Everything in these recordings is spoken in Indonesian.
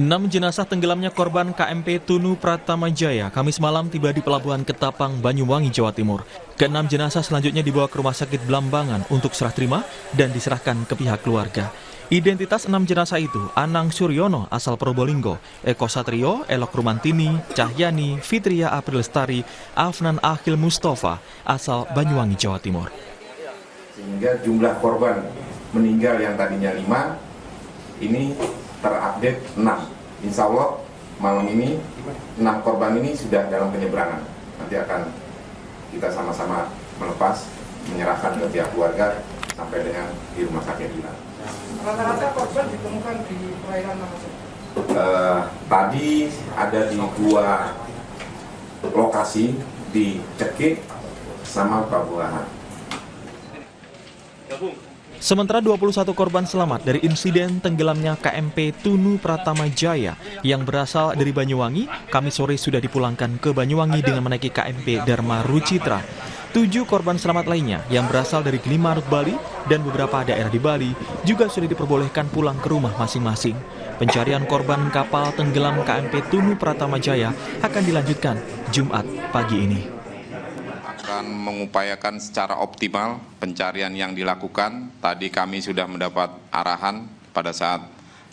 6 jenazah tenggelamnya korban KMP Tunu Pratama Jaya Kamis malam tiba di Pelabuhan Ketapang, Banyuwangi, Jawa Timur. Ke-6 jenazah selanjutnya dibawa ke Rumah Sakit Blambangan untuk serah terima dan diserahkan ke pihak keluarga. Identitas 6 jenazah itu, Anang Suryono asal Probolinggo, Eko Satrio, Elok Rumantini, Cahyani, Fitria April Lestari, Afnan Akhil Mustafa asal Banyuwangi, Jawa Timur. Sehingga jumlah korban meninggal yang tadinya 5, ini terupdate 6. Insya Allah malam ini 6 korban ini sudah dalam penyeberangan. Nanti akan kita sama-sama melepas, menyerahkan ke pihak keluarga sampai dengan di rumah sakit kita. Rata-rata korban ditemukan di perairan mana saja? Tadi ada di 2 lokasi di Cekik sama Pabuahan. Sementara 21 korban selamat dari insiden tenggelamnya KMP Tunu Pratama Jaya yang berasal dari Banyuwangi, Kamis sore sudah dipulangkan ke Banyuwangi dengan menaiki KMP Dharma Rucitra. 7 korban selamat lainnya yang berasal dari Gilimanuk, Bali dan beberapa daerah di Bali juga sudah diperbolehkan pulang ke rumah masing-masing. Pencarian korban kapal tenggelam KMP Tunu Pratama Jaya akan dilanjutkan Jumat pagi ini. Akan mengupayakan secara optimal pencarian yang dilakukan. Tadi kami sudah mendapat arahan pada saat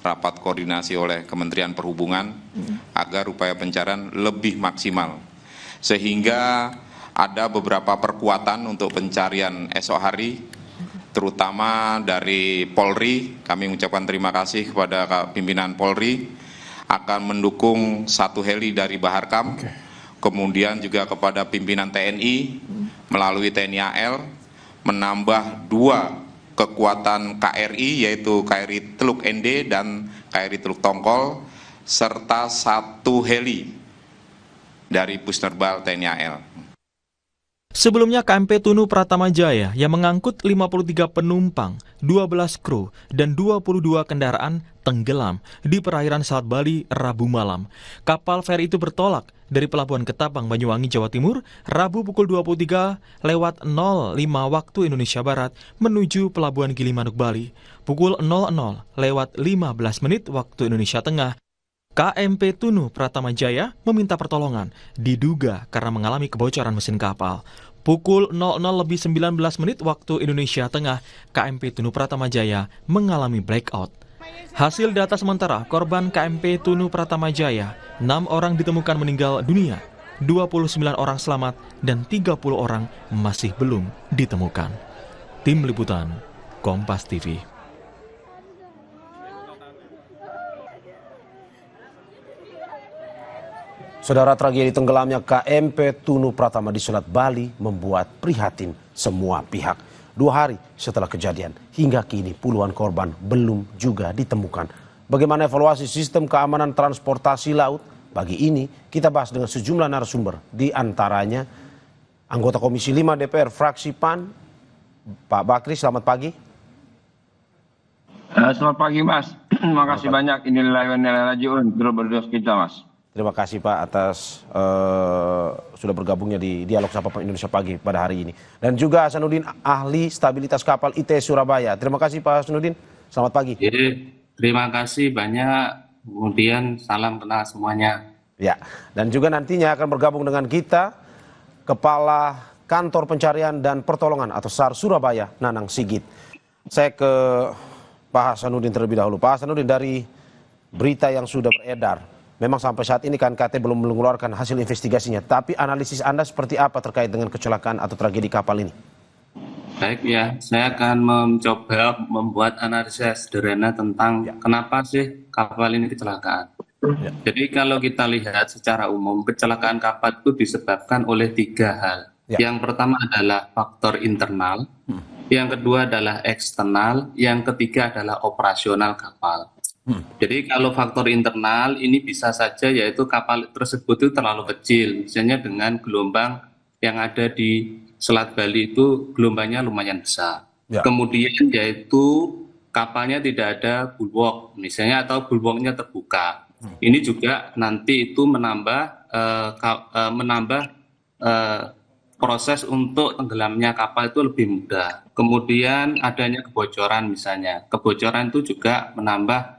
rapat koordinasi oleh Kementerian Perhubungan agar upaya pencarian lebih maksimal. Sehingga ada beberapa perkuatan untuk pencarian esok hari, terutama dari Polri. Kami mengucapkan terima kasih kepada pimpinan Polri akan mendukung 1 heli dari Baharkam. Kemudian juga kepada pimpinan TNI melalui TNI AL menambah 2 kekuatan KRI yaitu KRI Teluk ND dan KRI Teluk Tongkol serta 1 heli dari Pusnerbal TNI AL. Sebelumnya KMP Tunu Pratama Jaya yang mengangkut 53 penumpang, 12 kru, dan 22 kendaraan tenggelam di perairan Selat Bali Rabu malam. Kapal feri itu bertolak dari Pelabuhan Ketapang, Banyuwangi, Jawa Timur, Rabu pukul 23.05 waktu Indonesia Barat menuju Pelabuhan Gilimanuk, Bali. Pukul 00.15 waktu Indonesia Tengah, KMP Tunu Pratama Jaya meminta pertolongan, diduga karena mengalami kebocoran mesin kapal. Pukul 00.19 waktu Indonesia Tengah, KMP Tunu Pratama Jaya mengalami blackout. Hasil data sementara, korban KMP Tunu Pratama Jaya, 6 orang ditemukan meninggal dunia, 29 orang selamat, dan 30 orang masih belum ditemukan. Tim Liputan, Kompas TV. Saudara, tragedi tenggelamnya KMP Tunu Pratama di Selat Bali membuat prihatin semua pihak. 2 hari setelah kejadian, hingga kini puluhan korban belum juga ditemukan. Bagaimana evaluasi sistem keamanan transportasi laut? Pagi ini kita bahas dengan sejumlah narasumber, di antaranya anggota Komisi 5 DPR fraksi PAN, Pak Bakri. Selamat pagi. Selamat pagi, Mas. Terima kasih banyak. Inilah rajiun berdoa kita, Mas. Terima kasih Pak atas sudah bergabungnya di Dialog Sapa Indonesia Pagi pada hari ini. Dan juga Hasanuddin, ahli stabilitas kapal ITS Surabaya. Terima kasih Pak Hasanuddin, selamat pagi. Terima kasih banyak, kemudian salam kenal semuanya. Ya, dan juga nantinya akan bergabung dengan kita Kepala Kantor Pencarian dan Pertolongan atau SAR Surabaya, Nanang Sigit. Saya ke Pak Hasanuddin terlebih dahulu. Pak Hasanuddin, dari berita yang sudah beredar, memang sampai saat ini KNKT belum mengeluarkan hasil investigasinya, tapi analisis Anda seperti apa terkait dengan kecelakaan atau tragedi kapal ini? Baik ya, saya akan mencoba membuat analisa sederhana tentang kenapa sih kapal ini kecelakaan. Jadi kalau kita lihat secara umum, kecelakaan kapal itu disebabkan oleh 3 hal. Yang pertama adalah faktor internal, yang kedua adalah eksternal, yang ketiga adalah operasional kapal. Jadi kalau faktor internal ini bisa saja yaitu kapal tersebut itu terlalu kecil, misalnya dengan gelombang yang ada di Selat Bali itu gelombangnya lumayan besar. Kemudian yaitu kapalnya tidak ada bulwark misalnya atau bulwarknya terbuka. Ini juga nanti itu menambah proses untuk tenggelamnya kapal itu lebih mudah. Kemudian adanya kebocoran misalnya, kebocoran itu juga menambah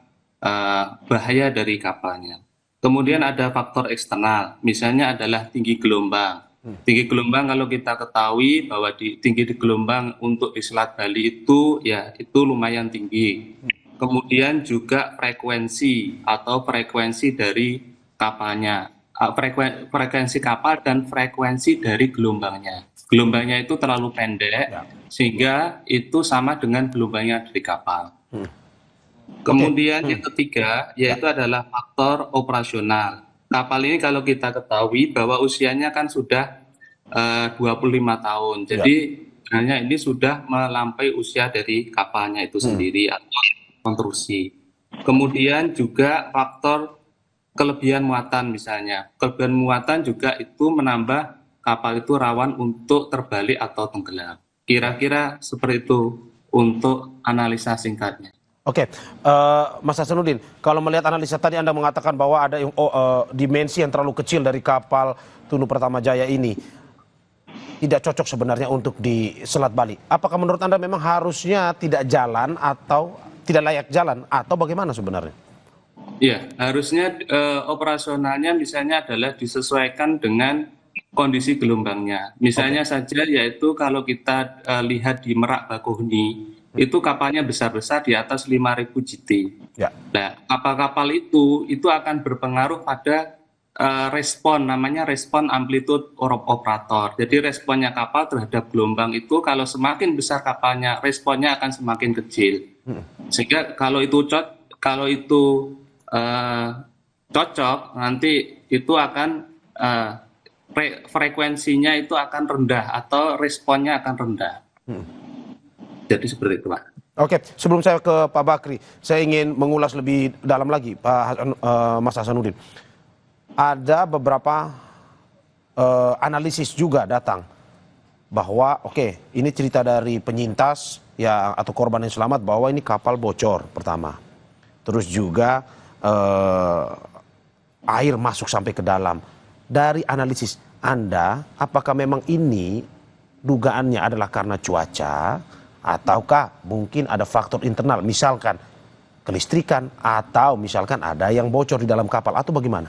bahaya dari kapalnya. Kemudian ada faktor eksternal, misalnya adalah tinggi gelombang. Tinggi gelombang kalau kita ketahui bahwa tinggi di gelombang untuk di Selat Bali itu ya itu lumayan tinggi. Kemudian juga frekuensi dari kapalnya, frekuensi kapal dan frekuensi dari gelombangnya. Gelombangnya itu terlalu pendek sehingga itu sama dengan gelombangnya dari kapal. Kemudian yang ketiga yaitu adalah faktor operasional. Kapal ini kalau kita ketahui bahwa usianya kan sudah 25 tahun. Jadi sebenarnya ini sudah melampaui usia dari kapalnya itu sendiri atau konstruksi. Kemudian juga faktor kelebihan muatan misalnya. Kelebihan muatan juga itu menambah kapal itu rawan untuk terbalik atau tenggelam. Kira-kira seperti itu untuk analisa singkatnya. Oke, Mas Hasanuddin, kalau melihat analisa tadi Anda mengatakan bahwa ada dimensi yang terlalu kecil dari kapal Tunu Pratamajaya ini tidak cocok sebenarnya untuk di Selat Bali. Apakah menurut Anda memang harusnya tidak jalan atau tidak layak jalan atau bagaimana sebenarnya? Iya, harusnya operasionalnya misalnya adalah disesuaikan dengan kondisi gelombangnya. Misalnya saja yaitu kalau kita lihat di Merak Bakauheni, itu kapalnya besar-besar di atas 5.000 GT. Ya. Nah, kapal-kapal itu akan berpengaruh pada respon, namanya respon amplitude operator. Jadi responnya kapal terhadap gelombang itu kalau semakin besar kapalnya, responnya akan semakin kecil. Sehingga kalau itu cocok, nanti itu akan frekuensinya itu akan rendah atau responnya akan rendah. Jadi seperti itu, Pak. Oke, sebelum saya ke Pak Bakri, saya ingin mengulas lebih dalam lagi, Mas Hasanuddin. Ada beberapa analisis juga datang bahwa ini cerita dari penyintas ya atau korban yang selamat bahwa ini kapal bocor pertama. Terus juga air masuk sampai ke dalam. Dari analisis Anda, apakah memang ini dugaannya adalah karena cuaca ataukah mungkin ada faktor internal, misalkan kelistrikan atau misalkan ada yang bocor di dalam kapal atau bagaimana?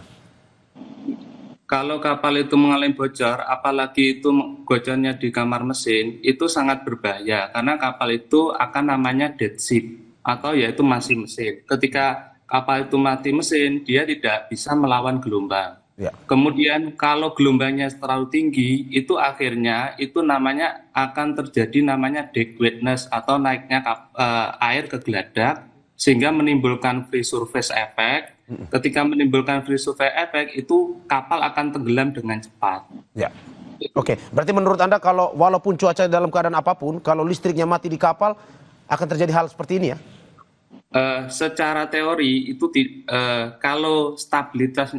Kalau kapal itu mengalami bocor, apalagi itu bocornya di kamar mesin, itu sangat berbahaya karena kapal itu akan namanya dead ship atau yaitu mati mesin. Ketika kapal itu mati mesin, dia tidak bisa melawan gelombang. Ya. Kemudian kalau gelombangnya terlalu tinggi, itu akhirnya itu namanya akan terjadi namanya deck wetness atau naiknya air ke geladak sehingga menimbulkan free surface effect. Ketika menimbulkan free surface effect itu kapal akan tenggelam dengan cepat. Ya. Oke, berarti menurut Anda kalau walaupun cuaca dalam keadaan apapun, kalau listriknya mati di kapal akan terjadi hal seperti ini ya? Secara teori itu kalau stabilitas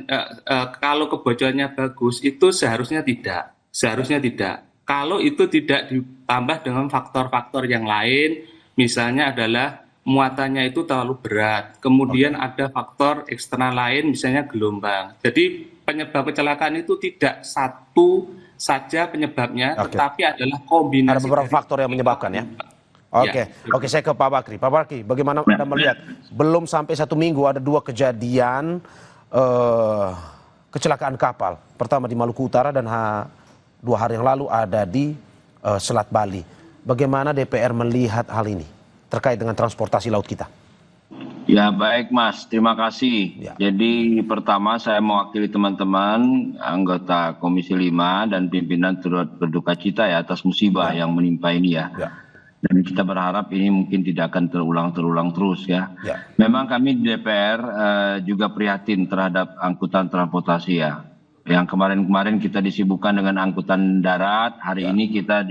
kalau kebocorannya bagus itu seharusnya tidak. Kalau itu tidak ditambah dengan faktor-faktor yang lain, misalnya adalah muatannya itu terlalu berat, kemudian ada faktor eksternal lain, misalnya gelombang. Jadi penyebab kecelakaan itu tidak satu saja penyebabnya, tetapi adalah kombinasi. Ada beberapa faktor yang menyebabkan ya. Oke, saya ke Pak Bakri. Pak Bakri, bagaimana Anda melihat? Belum sampai 1 minggu ada 2 kejadian kecelakaan kapal. Pertama di Maluku Utara dan 2 hari yang lalu ada di Selat Bali. Bagaimana DPR melihat hal ini terkait dengan transportasi laut kita? Ya baik Mas, terima kasih. Ya. Jadi pertama saya mewakili teman-teman anggota Komisi 5 dan pimpinan turut berduka cita ya atas musibah yang menimpa ini ya. Dan kita berharap ini mungkin tidak akan terulang terus ya. Memang kami di DPR juga prihatin terhadap angkutan transportasi ya. Yang kemarin-kemarin kita disibukkan dengan angkutan darat, hari ini kita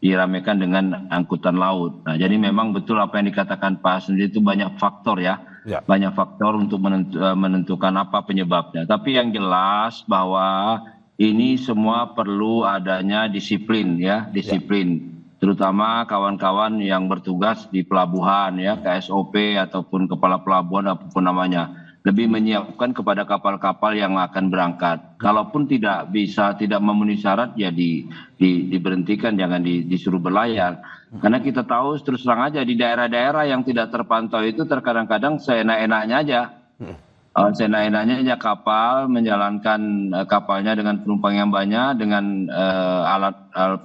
diramaikan dengan angkutan laut. Nah, jadi memang betul apa yang dikatakan Pak Hasanuddin itu banyak faktor ya. Banyak faktor untuk menentukan apa penyebabnya. Tapi yang jelas bahwa ini semua perlu adanya disiplin ya, disiplin. Terutama kawan-kawan yang bertugas di pelabuhan ya, KSOP ataupun kepala pelabuhan apapun namanya, lebih menyiapkan kepada kapal-kapal yang akan berangkat. Kalaupun tidak memenuhi syarat ya diberhentikan, jangan disuruh berlayar. Karena kita tahu terus terang aja di daerah-daerah yang tidak terpantau itu terkadang-kadang seenak-enaknya aja. Seenak-enaknya aja kapal menjalankan kapalnya dengan penumpang yang banyak, dengan alat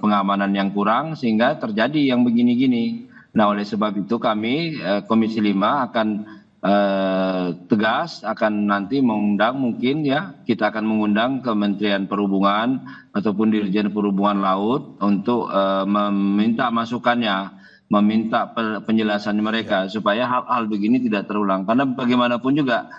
pengamanan yang kurang, sehingga terjadi yang begini-gini. Nah, oleh sebab itu kami Komisi 5 akan tegas, akan nanti mengundang, mungkin ya kita akan mengundang Kementerian Perhubungan ataupun Dirjen Perhubungan Laut untuk meminta masukannya, meminta penjelasan mereka supaya hal-hal begini tidak terulang. Karena bagaimanapun juga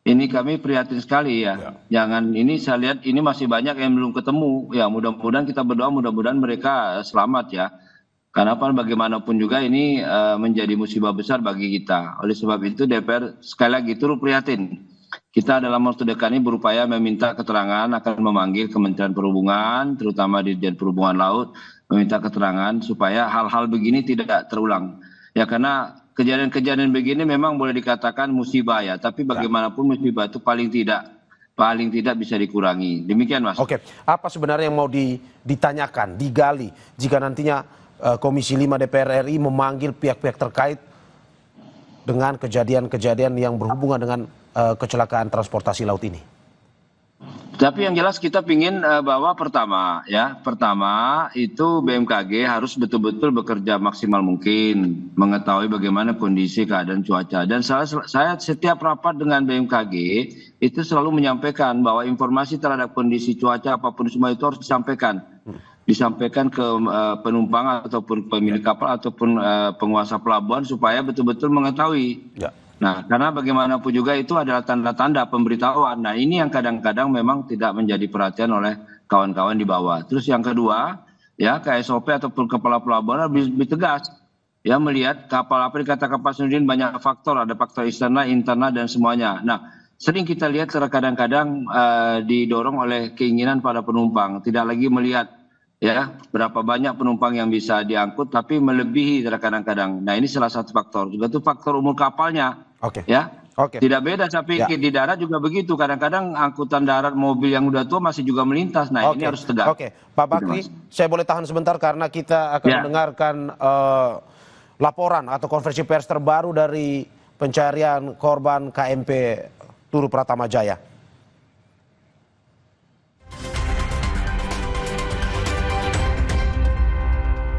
ini kami prihatin sekali ya. Jangan, ini saya lihat ini masih banyak yang belum ketemu. Ya, mudah-mudahan kita berdoa mudah-mudahan mereka selamat ya. Karena bagaimanapun juga ini menjadi musibah besar bagi kita. Oleh sebab itu DPR sekali lagi turut prihatin. Kita dalam waktu dekat ini berupaya meminta keterangan, akan memanggil Kementerian Perhubungan, terutama Dirjen Perhubungan Laut, meminta keterangan supaya hal-hal begini tidak terulang. Ya, karena kejadian-kejadian begini memang boleh dikatakan musibah ya, tapi bagaimanapun musibah itu paling tidak bisa dikurangi. Demikian, Mas. Oke, apa sebenarnya yang mau ditanyakan, digali jika nantinya Komisi 5 DPR RI memanggil pihak-pihak terkait dengan kejadian-kejadian yang berhubungan dengan kecelakaan transportasi laut ini? Tapi yang jelas kita ingin bahwa pertama itu BMKG harus betul-betul bekerja maksimal mungkin, mengetahui bagaimana kondisi keadaan cuaca. Dan saya setiap rapat dengan BMKG itu selalu menyampaikan bahwa informasi terhadap kondisi cuaca apapun semua itu harus disampaikan ke penumpang ataupun pemilik kapal ataupun penguasa pelabuhan supaya betul-betul mengetahui. Nah, karena bagaimanapun juga itu adalah tanda-tanda pemberitahuan. Nah, ini yang kadang-kadang memang tidak menjadi perhatian oleh kawan-kawan di bawah. Terus yang kedua, ya KSOP ataupun kepala pelabuhan harus lebih tegas. Ya, melihat kapal apa dikatakan Pak Sunudin banyak faktor, ada faktor eksternal, internal dan semuanya. Nah, sering kita lihat kadang-kadang didorong oleh keinginan para penumpang, tidak lagi melihat ya berapa banyak penumpang yang bisa diangkut, tapi melebihi kadang-kadang. Nah, ini salah satu faktor. Juga itu faktor umur kapalnya. Tidak beda, saya pikir di darat juga begitu. Kadang-kadang angkutan darat mobil yang udah tua masih juga melintas. Nah, ini harus tegas. Pak Bakri, saya boleh tahan sebentar karena kita akan mendengarkan laporan atau konferensi pers terbaru dari pencarian korban KMP Turu Pratama Jaya.